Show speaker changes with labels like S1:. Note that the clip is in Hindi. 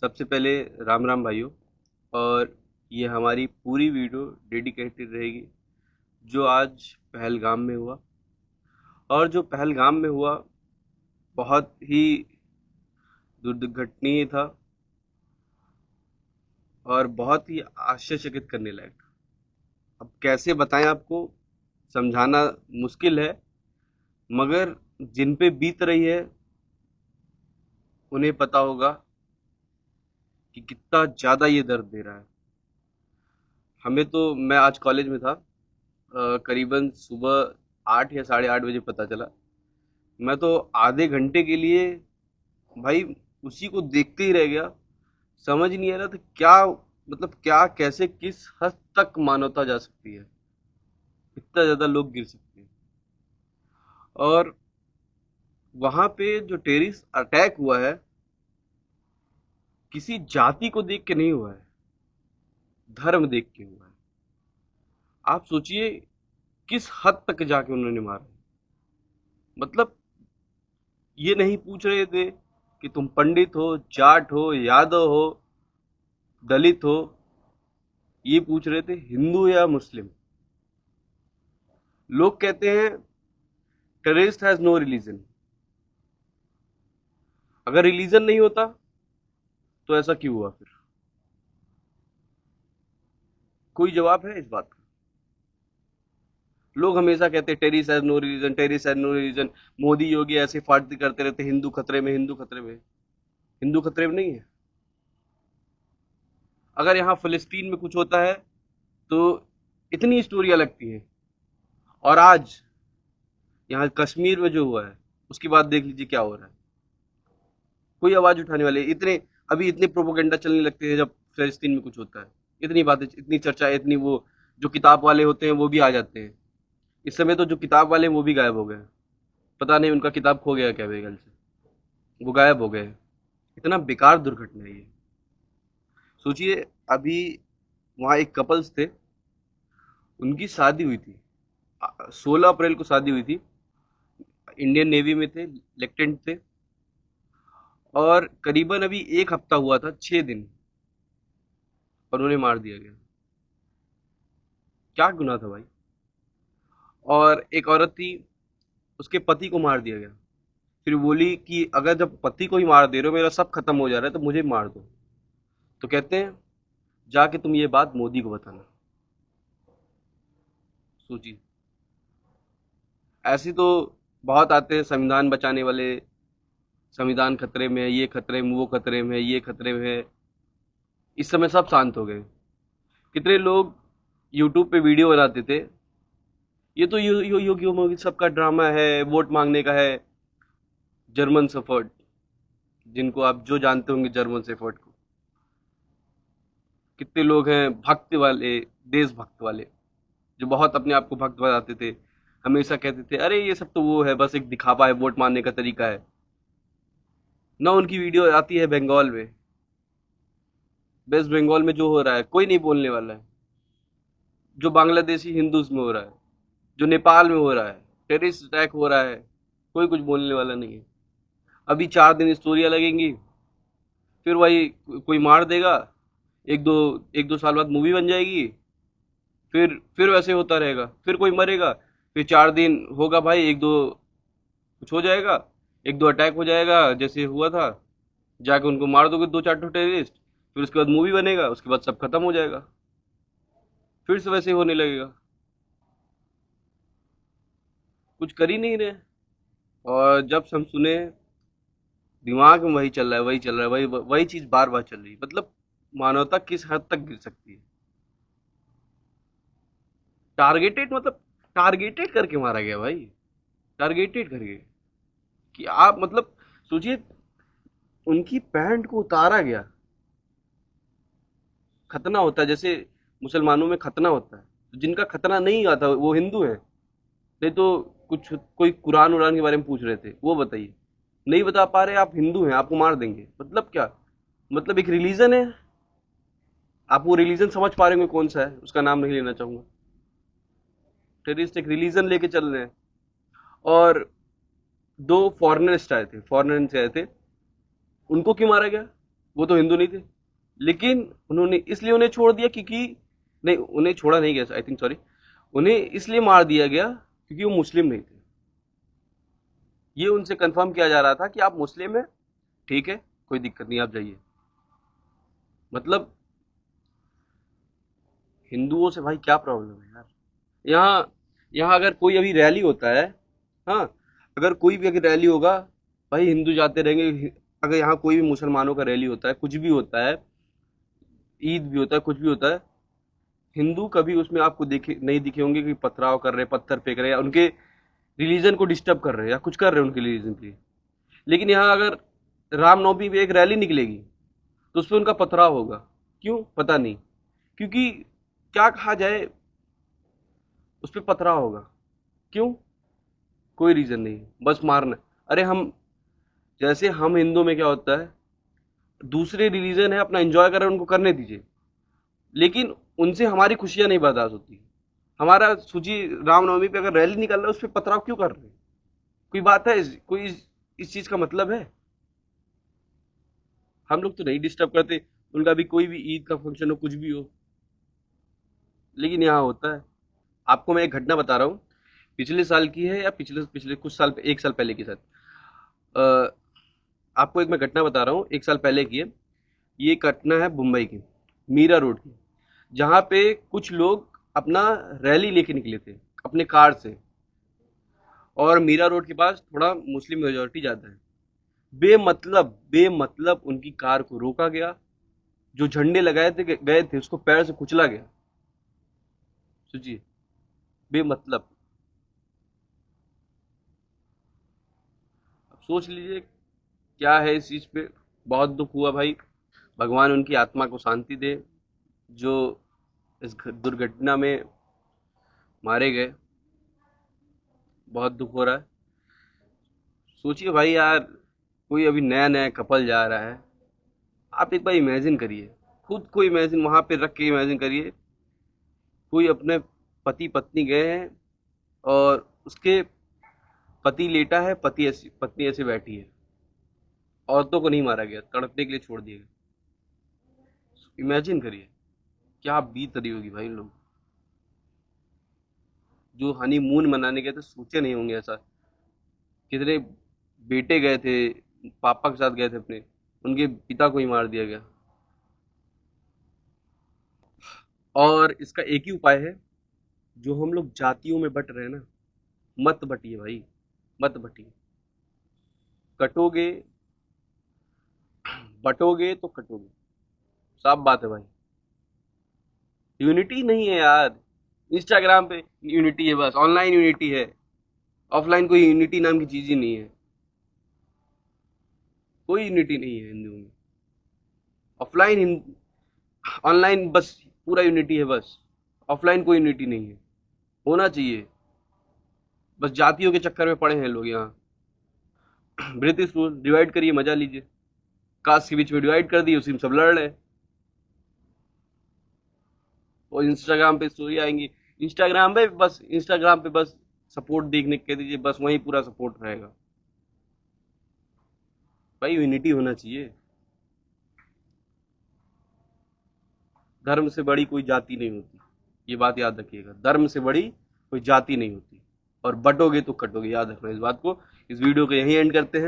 S1: सबसे पहले राम राम भाइयों। और ये हमारी पूरी वीडियो डेडिकेटेड रहेगी जो आज पहलगाम में हुआ। और जो पहलगाम में हुआ बहुत ही दुर्घटनीय था और बहुत ही आश्चर्यचकित करने लायक। अब कैसे बताएं आपको, समझाना मुश्किल है, मगर जिन पे बीत रही है उन्हें पता होगा कि कितना ज़्यादा ये दर्द दे रहा है। हमें तो, मैं आज कॉलेज में था, करीबन सुबह 8 या साढ़े 8 बजे पता चला। मैं तो आधे घंटे के लिए भाई उसी को देखते ही रह गया। समझ नहीं आ रहा था क्या, मतलब क्या, कैसे, किस हद तक मानवता जा सकती है, इतना ज्यादा लोग गिर सकते हैं। और वहां पे जो टेररिस्ट अटैक हुआ है, किसी जाति को देख के नहीं हुआ है, धर्म देख के हुआ है। आप सोचिए किस हद तक जाके उन्होंने मारा। मतलब ये नहीं पूछ रहे थे कि तुम पंडित हो, जाट हो, यादव हो, दलित हो। ये पूछ रहे थे हिंदू या मुस्लिम। लोग कहते हैं टेररिस्ट हैज नो रिलीजन। अगर रिलीजन नहीं होता तो ऐसा क्यों हुआ फिर? कोई जवाब है इस बात का? लोग हमेशा कहते हैं terrorist has no religion, terrorist has no religion. Modi Yogi ऐसे फाड़ती करते रहते, हिंदू खतरे में, हिंदू खतरे में। हिंदू खतरे में नहीं है। अगर यहाँ फिलिस्तीन में कुछ होता है तो इतनी स्टोरियां लगती हैं, और आज यहाँ कश्मीर में जो हुआ है उसकी बात देख लीजिए क्या हो रहा है। कोई आवाज उठाने वाले इतने, अभी इतने प्रोपोगंडा चलने लगते हैं जब फिलिस्तीन में कुछ होता है। इतनी बातें, इतनी चर्चा, इतनी वो, जो किताब वाले होते हैं वो भी आ जाते हैं। इस समय तो जो किताब वाले हैं वो भी गायब हो गए। पता नहीं उनका किताब खो गया क्या मेरे ख्याल से, वो गायब हो गए। इतना बेकार दुर्घटना है ये। सोचिए, अभी वहाँ एक कपल्स थे, उनकी शादी हुई थी, 16 अप्रैल को शादी हुई थी। इंडियन नेवी में थे, लेफ्टिनेंट थे। और करीबन अभी एक हफ्ता हुआ था, 6 दिन, और उन्हें मार दिया गया। क्या गुनाह था भाई? और एक औरत थी, उसके पति को मार दिया गया। फिर बोली कि अगर जब पति को ही मार दे रहे हो, मेरा सब खत्म हो जा रहा है, तो मुझे भी मार दो। तो कहते हैं जाके तुम ये बात मोदी को बताना। सोचिए, ऐसे तो बहुत आते हैं संविधान बचाने वाले, संविधान खतरे में है, ये खतरे में, वो खतरे में है, ये खतरे में है। इस समय सब शांत हो गए। कितने लोग यूट्यूब पे वीडियो बनाते थे, ये तो योगी मोगी सबका ड्रामा है, वोट मांगने का है। जर्मन शेफर्ड, जिनको आप जो जानते होंगे, जर्मन शेफर्ड को। कितने लोग हैं भक्त वाले, देशभक्त वाले, जो बहुत अपने आप को भक्त बताते थे। हमेशा कहते थे अरे ये सब तो वो है, बस एक दिखावा है, वोट मांगने का तरीका है। ना उनकी वीडियो आती है बंगाल में, वेस्ट बंगाल में जो हो रहा है कोई नहीं बोलने वाला है। जो बांग्लादेशी हिंदूज में हो रहा है, जो नेपाल में हो रहा है, टेररिस्ट अटैक हो रहा है, कोई कुछ बोलने वाला नहीं है। अभी 4 दिन स्टोरियां लगेंगी, फिर वही कोई मार देगा। एक दो साल बाद मूवी बन जाएगी। फिर वैसे होता रहेगा, फिर कोई मरेगा, फिर 4 दिन होगा भाई, एक दो कुछ हो जाएगा, एक दो अटैक हो जाएगा जैसे हुआ था, जाके उनको मार दोगे दो चार टेररिस्ट। फिर उसके बाद मूवी बनेगा, उसके बाद सब खत्म हो जाएगा, फिर से वैसे होने लगेगा। कुछ कर ही नहीं रहे। और जब से हम सुने, दिमाग में वही चल रहा है, वही चल रहा है, वही वही चीज बार बार चल रही है। मतलब मानवता किस हद तक गिर सकती है? टारगेटेड, मतलब टारगेटेड करके मारा गया भाई, टारगेटेड करके। कि आप मतलब सोचिए, उनकी पैंट को उतारा गया। खतना होता है जैसे मुसलमानों में खतना होता है, तो जिनका खतना नहीं आता वो हिंदू है। नहीं तो कुछ कोई कुरान उरान के बारे में पूछ रहे थे, वो बताइए। नहीं बता पा रहे, आप हिंदू हैं, आपको मार देंगे, मतलब क्या? मतलब एक रिलीजन है, आप वो रिलीजन समझ पा रहे होंगे कौन सा है, उसका नाम नहीं लेना चाहूंगा। टेररिस्ट एक रिलीजन लेके चल रहे हैं। और दो फॉरेनरिस्ट आए थे, फॉरेनर से आए थे, उनको क्यों मारा गया? वो तो हिंदू नहीं थे, लेकिन उन्होंने इसलिए उन्हें छोड़ दिया क्योंकि, नहीं उन्हें छोड़ा नहीं गया, आई थिंक सॉरी, उन्हें इसलिए मार दिया गया क्योंकि वो मुस्लिम नहीं थे। ये उनसे कंफर्म किया जा रहा था कि आप मुस्लिम हैं, ठीक है, कोई दिक्कत नहीं, आप जाइए। मतलब हिंदुओं से भाई क्या प्रॉब्लम है यार। यहाँ यहाँ अगर कोई अभी रैली होता है, हाँ, अगर कोई भी अगर रैली होगा, भाई हिंदू जाते रहेंगे। अगर यहाँ कोई भी मुसलमानों का रैली होता है, कुछ भी होता है, ईद भी होता है, कुछ भी होता है, हिंदू कभी उसमें आपको देखे नहीं दिखे होंगे कि पथराव कर रहे हैं, पत्थर फेंक रहे हैं, या उनके रिलीजन को डिस्टर्ब कर रहे हैं, या कुछ कर रहे हैं उनके रिलीजन के लिए। लेकिन यहाँ अगर रामनवमी पे एक रैली निकलेगी, तो उसपे उनका पथराव होगा। क्यों, पता नहीं। क्योंकि क्या कहा जाए, उस पर पथराव होगा। क्यों, कोई रीजन नहीं, बस मारना। अरे हम, जैसे हम हिंदू में क्या होता है, दूसरे रिलीजन है अपना एंजॉय कर रहे हैं, उनको करने दीजिए, लेकिन उनसे हमारी खुशियां नहीं बर्दाश्त होती। हमारा सूची, रामनवमी पे अगर रैली निकल रहा है, उस पर पथराव क्यों कर रहे हैं? कोई बात है कोई इस चीज का मतलब है? हम लोग तो नहीं डिस्टर्ब करते, उनका भी कोई भी ईद का फंक्शन हो, कुछ भी हो, लेकिन यहाँ होता है। आपको मैं एक घटना बता रहा हूँ, पिछले साल की है, या पिछले पिछले कुछ साल, एक साल पहले की साथ। अ, आपको एक मैं घटना बता रहा हूँ, एक साल पहले की है। ये घटना है मुंबई की, मीरा रोड की, जहाँ पे कुछ लोग अपना रैली लेके निकले थे अपने कार से, और मीरा रोड के पास थोड़ा मुस्लिम मेजोरिटी ज़्यादा है। बेमतलब उनकी कार को रोका गया, जो झंडे लगाए थे गए थे, उसको पैर से कुचला गया। सोचिए, बेमतलब। अब सोच लीजिए क्या है इस चीज़ पे। बहुत दुख हुआ भाई, भगवान उनकी आत्मा को शांति दे, जो इस दुर्घटना में मारे गए। बहुत दुख हो रहा है। सोचिए भाई यार, कोई अभी नया नया कपल जा रहा है, आप एक बार इमेजिन करिए, खुद को इमेजिन वहां पे रख के इमेजिन करिए, कोई अपने पति पत्नी गए हैं, और उसके पति लेटा है, पत्नी ऐसे बैठी है, औरतों को नहीं मारा गया, तड़पने के लिए छोड़ दिया गया। इमेजिन करिए क्या बीत रही होगी भाई लोग, जो हनीमून मनाने गए थे, सोचे नहीं होंगे ऐसा। कितने बेटे गए थे, पापा के साथ गए थे अपने, उनके पिता को ही मार दिया गया। और इसका एक ही उपाय है, जो हम लोग जातियों में बट रहे हैं ना, मत बटिए भाई, मत बटिए। कटोगे, बटोगे तो कटोगे, साफ बात है भाई। यूनिटी नहीं है यार, इंस्टाग्राम पे यूनिटी है, बस ऑनलाइन यूनिटी है, ऑफलाइन कोई यूनिटी नाम की चीज ही नहीं है। कोई यूनिटी नहीं है हिंदुओं में। ऑफलाइन, ऑनलाइन बस पूरा यूनिटी है बस, ऑफलाइन कोई यूनिटी नहीं है। होना चाहिए, बस जातियों के चक्कर में पड़े हैं लोग यहाँ। ब्रिटिश रूल, डिवाइड करिए, मजा लीजिए। कास्ट के बीच में डिवाइड कर दिए, उसी में सब लड़ रहे हैं। और इंस्टाग्राम पे स्टोरी आएंगी, इंस्टाग्राम पे बस सपोर्ट देखने के दीजिए, बस वहीं पूरा सपोर्ट रहेगा। भाई यूनिटी होना चाहिए। धर्म से बड़ी कोई जाति नहीं होती, ये बात याद रखिएगा, धर्म से बड़ी कोई जाति नहीं होती। और बटोगे तो कटोगे, याद रखना इस बात को। इस वीडियो को यहीं एंड करते हैं।